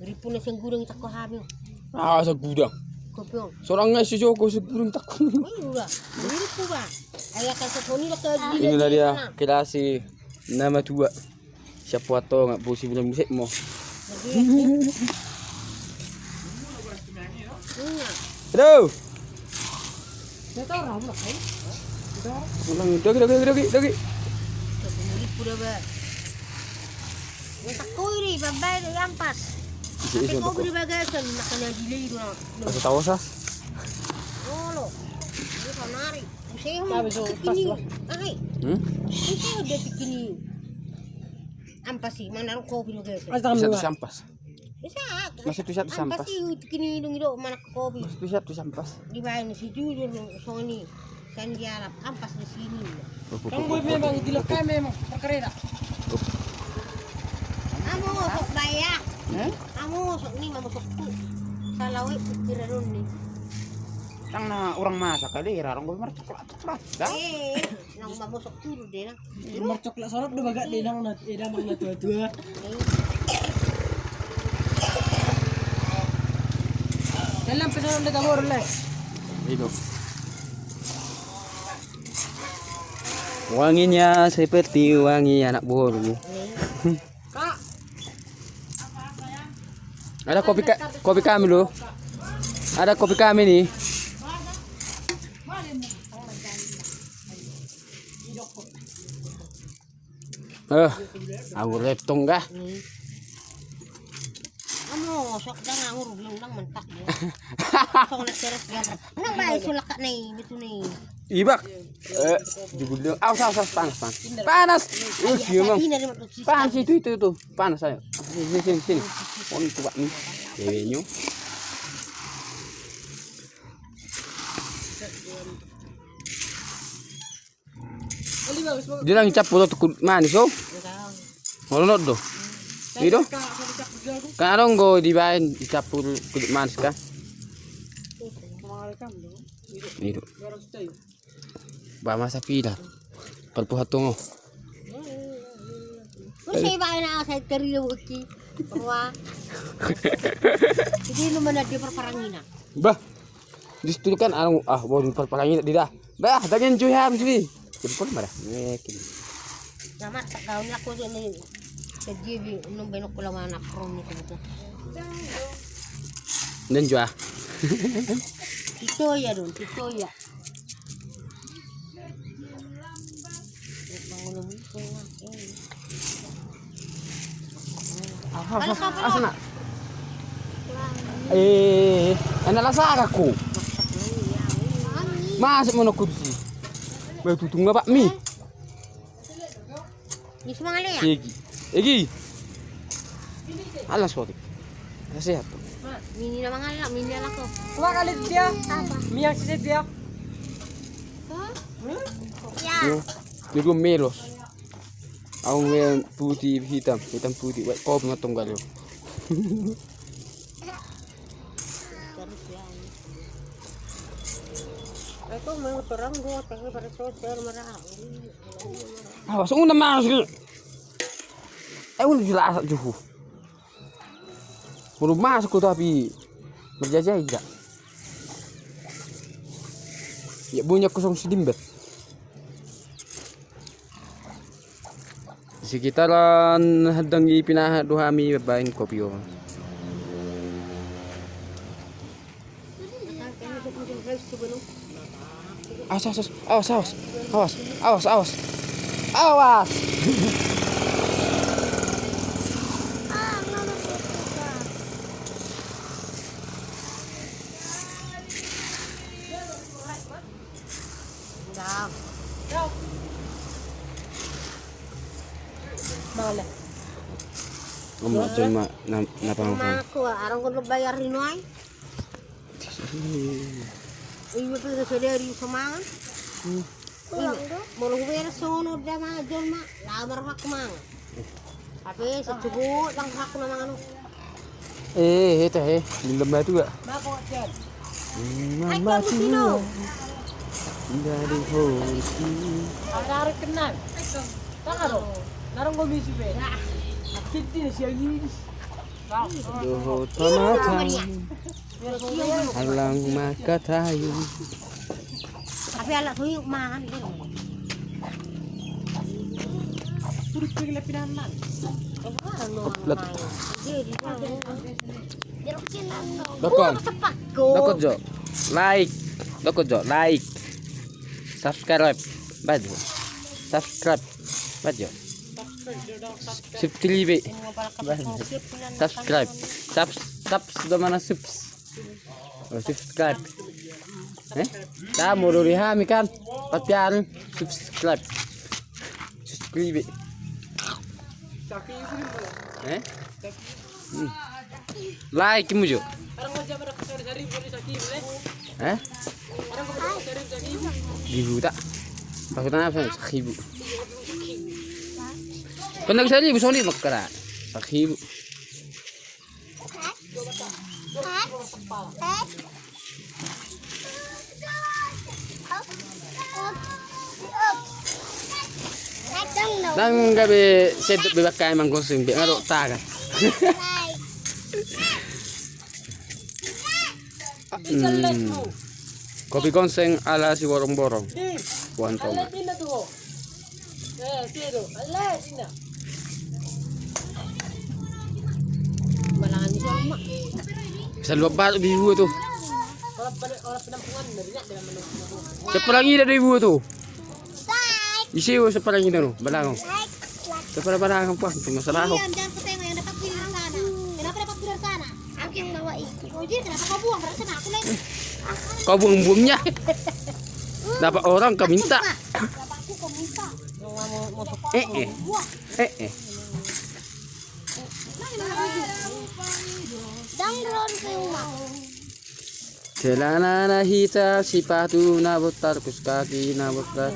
Ripun na siyang gudang tako hamil. Ah, sa gudang. Kopyong. Seorang ngai si Joko sa gudang takut. Udah. Mirip po ba? Ayah kan sa Tony lah ke Inilah dia kelasi nama tua. Siapa tahu nggak bosi bilang musik mo. Aduh. Saya tahu ram lah kan. Ulang dagi. Mirip po ba? Yung tako ini babay na yampas. Tapi kau beri bagasan nakanya delay do na. Asa tahu sas. Oh lo. Ini panari. Usaha mo. Sabi so pas ba? Ay. Usaha dia pikini. Ampas sih mana kau beri bagasan. Bisa tu sampas. Bisa. Masih tu satu sampas. Ampas sih pikini dong itu mana kopi. Tu satu sampas. Di bawah ni si jujur Sony. Kan dia harap ampas di sini. Kamu memang dilekam memang perkara. Kamu sok bayar. Kamu sok ni masuk tu. Salawi kira ni. Tang na orang masak kali rarang gue mer coklat. Dah. Nang masuk tu deh. Nomor coklat sorot do baga denang na edang na tua-tua. Dalam pesanan de tabor le. Itu. Wanginya seperti wangi anak boru. Kak, Ada kopi kami loh. Ada kopi kami nih. Aku leptong kah? Kamu sok dah ngurus lang mentak dia. Sok nak teres dia. Nang baik sulak kak nih, betul nih. Ibak. Digulung. Awas panas. Gimana? Panas itu. Panas saya. Sini. Oh, itu Pak nih. Ceweknya. ali bagus bagus. Dia nang cap foto tukut manis oh. Holot do. Itu. Kan arong go dibain cap kulit manis kan. Itu. Ba masa pila. Palpuhatong oh. Masih baik nak saya teriak uki. Wah. Jadi lu mana dia perperangin nak? Bah. Disitu kan arong baru perparangin di dah. Bah, dangan cuy habis ni. Jempol marah. Mekin. Nama tak tahu ni aku ni. Jadi nung benok pula mana kron ni tu. Dan jual. Itu ya dong, itu ya. Asana. Anak lasak aku. Masuk mana kursi? Baru tutung nggak bakmi? Ni semua ngale ya? Egi. Alas waktu. Sehat. Mini nama ngale, mini anak ko. Kuha kali dia. Miyak sisit dia. Ya. Itu melos. Aku yang putih hitam putih. Wait, kau mengatong galau. Itu mau terang gua tapi pada sosial marah. Awas, una masuk. Udah jelas juhu. Baru masuk tapi berjajah tidak. Ya punya kosong sedimbat. Sekitaran hadang ipinah duhami babain kopi o. Awas. Mana? Cuma napang. Aku arang ko bayar rin ay. Ibu tu sudah dari semangat. Mau bayar sono dah mah jual mah lamar hak mang. Tapi secubut lang hak na mga ano. Itu minum batu gak? Mako diyan. Ay kapusino. Dari hoki. Agak kenal. Takaro. Narong komisi be. Akiti na siya yun. Dohot pamatang alang makatayo. Tapi alat tuyuk makan gitu. Turut ke pinanan. Koplet. Dokon. Dokon. Dokon jo. Like. Dokon jo. Like. Subscribe. Baju. Subscribe. Baju. Subscribe. Subscribe. Subs sudah mana subs? Oh, subscribe. Kamu udah dihami kan? Patian subscribe. Subscribe. Like mu jo. Ribu tak? Takutnya apa? 1.000. Kena bisa 1.000 solid makara. 1.000. Nang gabi sedap bebak kaya mangkonsing be ngarok ta kan. Kopi konseng ala si borong-borong. Buantong. Balangan ni sama. Bisa luap batu di ibu tu. Seperangi dari ibu tu. Isi seperangi tu, balang. Seperang apa? Masalah aku. Jangan ketengok yang dapat pilih sana. Kenapa dapat pilih sana? Aku yang bawa itu. Oh, jadi kenapa kau buang? Berarti aku lagi. Kau buang-buangnya. Dapat orang kau minta. Dapatku kau minta. Dangron ke rumah. Celana hitam, sepatu nabotar, kus kaki nabotar.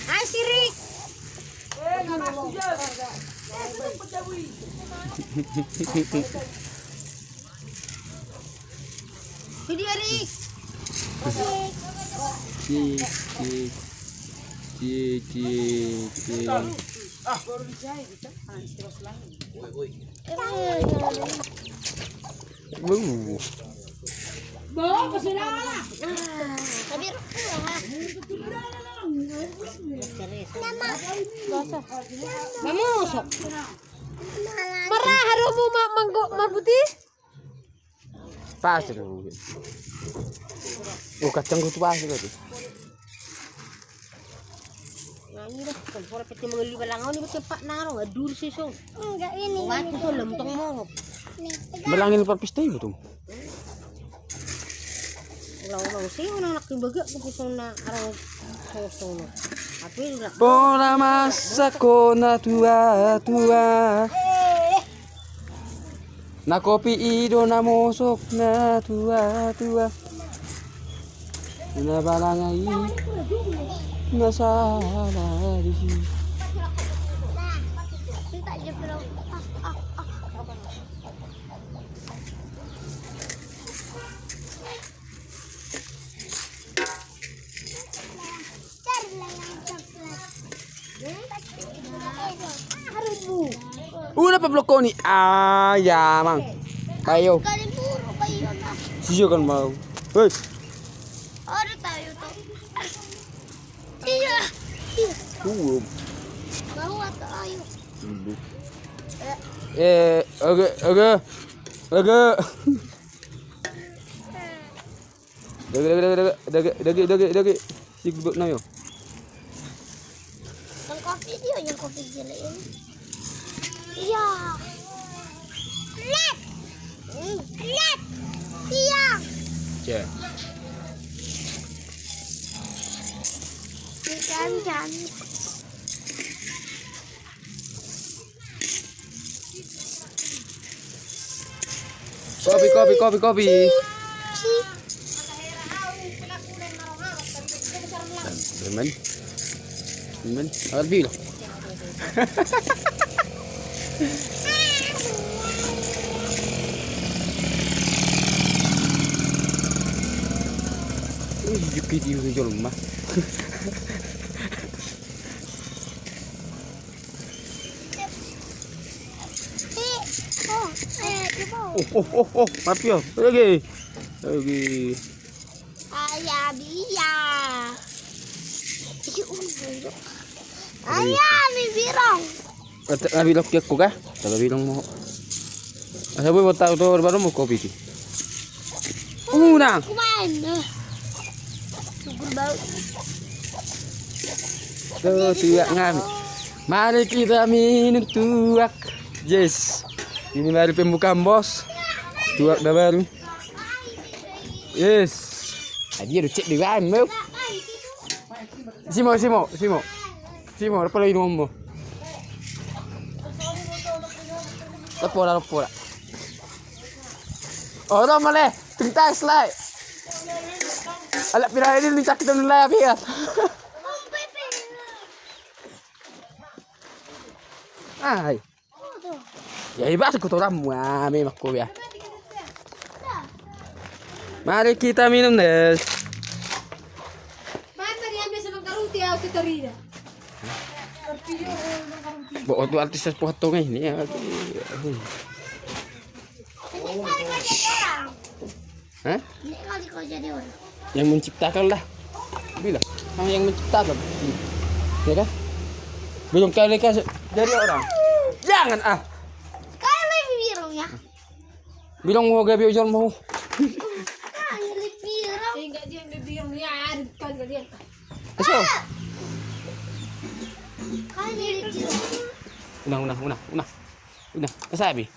Hai Sirik. Video Rik. Cik. Bawa ke sini lah. Tapi Mamusok. Marah harumu manggok mabuti. Pas tu. Oh kacang tu pas tu. Ini dah, kalau peti mengeli balangau ni cepat naro, adur sesong. Enggak ini. Waktu tu lempeng mongop. Belangin per pistay betul. Ulang-ulang sih orang nak kembagak ke pesona arang sosong. Tapi enggak. Bola masa kona tua. Na kopi ido na mosok na tua. Na balangai na salah di. Kita je belum. Una pa bloko ni. Ah, ya mang. Kayo. Kali buru kayo na. Siyo kan mau. Hei. Ada tayo to. Iya. Bawa tayo. Aga. Dagi. Sigbuk na yo. Yang kopi dia yang kopi jelek ini. Iya. Let. Iya. Je. Jangan. Kopi. Men. Awal bilo. Jukit itu jual rumah. Oh, maaf ya. Lagi. Ayah dia. Ayah nih birong. Nabi lok ko ka? Taga bilang mo. Asa boy bota to baru mo kopi ti. Una. Kumain. Syukur bau. Tuak ngami. Mari kita minum tuak. Yes. Ini mari pembukaan bos. Tuak dah baru. Yes. Aja udah cek di mana? Simo, apa lagi nomor? Lapora. Orang malah, tinggal slide. Alat pirah ini sakit dan layak ya. Ay. Ya iba sa kotoran mo, may makko ya. Mari kita minum, Nes. Bawa tu artis potong ini ya. Hah? Ini kali kau jadi orang. Yang menciptakan lah. Bila? Yang menciptakan. Ya kan? Belum kali jadi orang. Jangan ah. Kau lebih birong ya. Bilang mau gabi ujar mau. Kau lebih birong. Enggak dia yang lebih birong ya, kan kalian. Aso. Kau lebih birong. Una. Kasabi.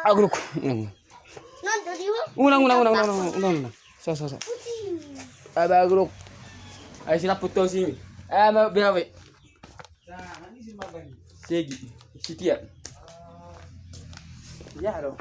Agro. Nanti dia. Una. Sa. Aba agro. Ay sila puto si. Ama biawe. Segi. Sitia. Ya lo.